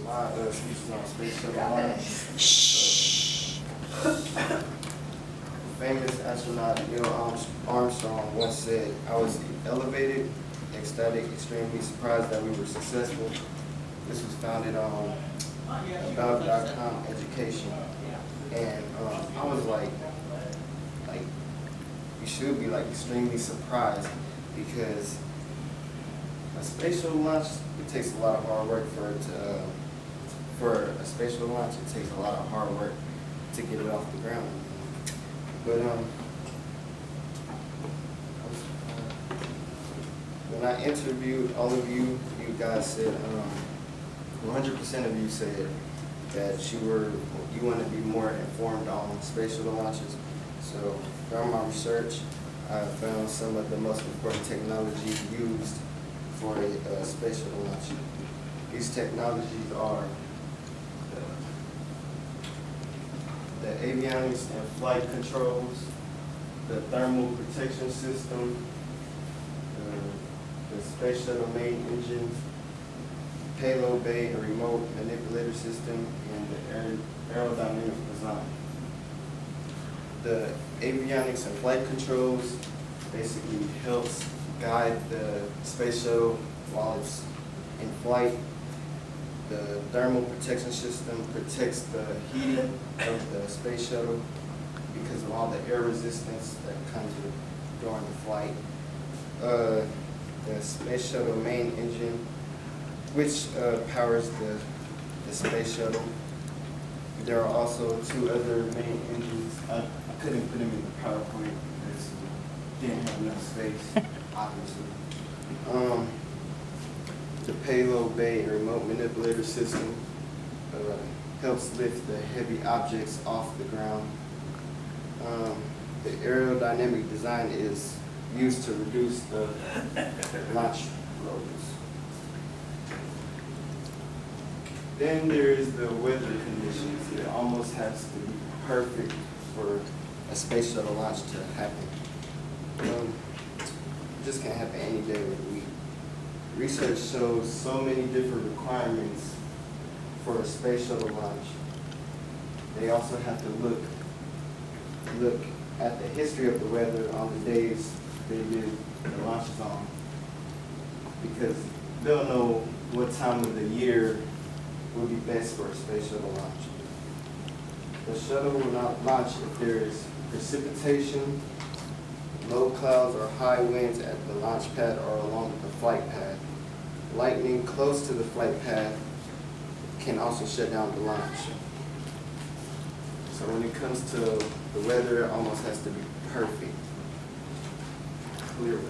My speech is on space shuttle launch. Famous astronaut Neil Armstrong once said, "I was elevated, ecstatic, extremely surprised that we were successful." This was founded on about.com education. And I was like, you should be like extremely surprised, because a space shuttle launch, it takes a lot of hard work for a space shuttle launch. It takes a lot of hard work to get it off the ground. But when I interviewed all of you, you guys said 100% of you said that you want to be more informed on space shuttle launches. So from my research, I found some of the most important technology used for a space shuttle launch. These technologies are the avionics and flight controls, the thermal protection system, the space shuttle main engine, payload bay and remote manipulator system, and the aerodynamic design. The avionics and flight controls basically helps guide the space shuttle while it's in flight. The thermal protection system protects the heating of the space shuttle because of all the air resistance that comes with during the flight. The space shuttle main engine, which powers the space shuttle. There are also two other main engines. I couldn't put them in the PowerPoint because we didn't have enough space, obviously. The payload bay and remote manipulator system helps lift the heavy objects off the ground. The aerodynamic design is used to reduce the launch loads. Then there is the weather conditions. It almost has to be perfect for a space shuttle launch to happen. It just can't happen any day of the week. Research shows so many different requirements for a space shuttle launch. They also have to look at the history of the weather on the days they did the launches on, because they'll know what time of the year would be best for a space shuttle launch. The shuttle will not launch if there is precipitation, low clouds, or high winds at the launch pad or along the flight path. Lightning close to the flight path can also shut down the launch. So when it comes to the weather, it almost has to be perfect. Clear weather.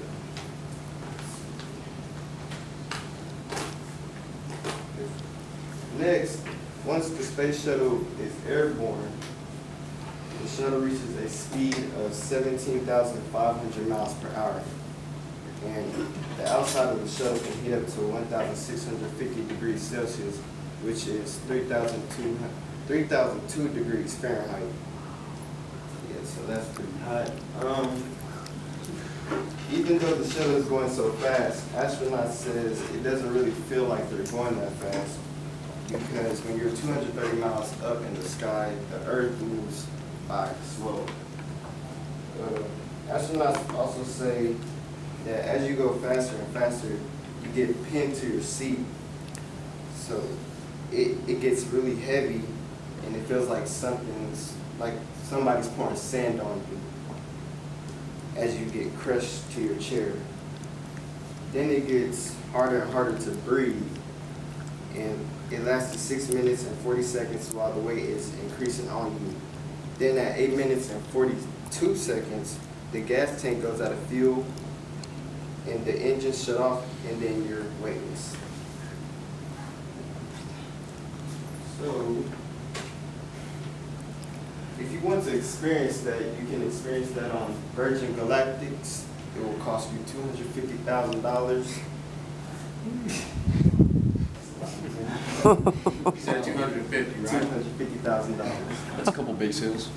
Next, once the space shuttle is airborne, the shuttle reaches a speed of 17,500 miles per hour. And the outside of the shuttle can heat up to 1,650 degrees Celsius, which is 3,002 degrees Fahrenheit. Yeah, so that's pretty hot. Even though the shuttle is going so fast, astronauts says it doesn't really feel like they're going that fast, because when you're 230 miles up in the sky, the Earth moves by slow. Astronauts also say that as you go faster and faster, you get pinned to your seat. So it gets really heavy, and it feels like somebody's pouring sand on you as you get crushed to your chair. Then it gets harder and harder to breathe, and it lasted 6 minutes and 40 seconds while the weight is increasing on you. Then at 8 minutes and 42 seconds, the gas tank goes out of fuel, and the engine shut off, and then you're weightless. So, if you want to experience that, you can experience that on Virgin Galactics. It will cost you $250,000. You said 250, right? $250,000. That's a couple base hills.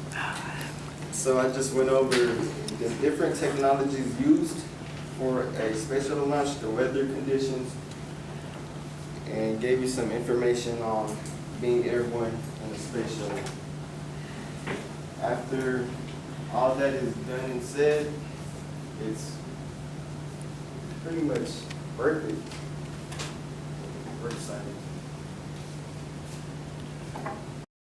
So I just went over the different technologies used for a space shuttle launch, the weather conditions, and gave you some information on being airborne in a space shuttle. After all that is done and said, it's pretty much worth it.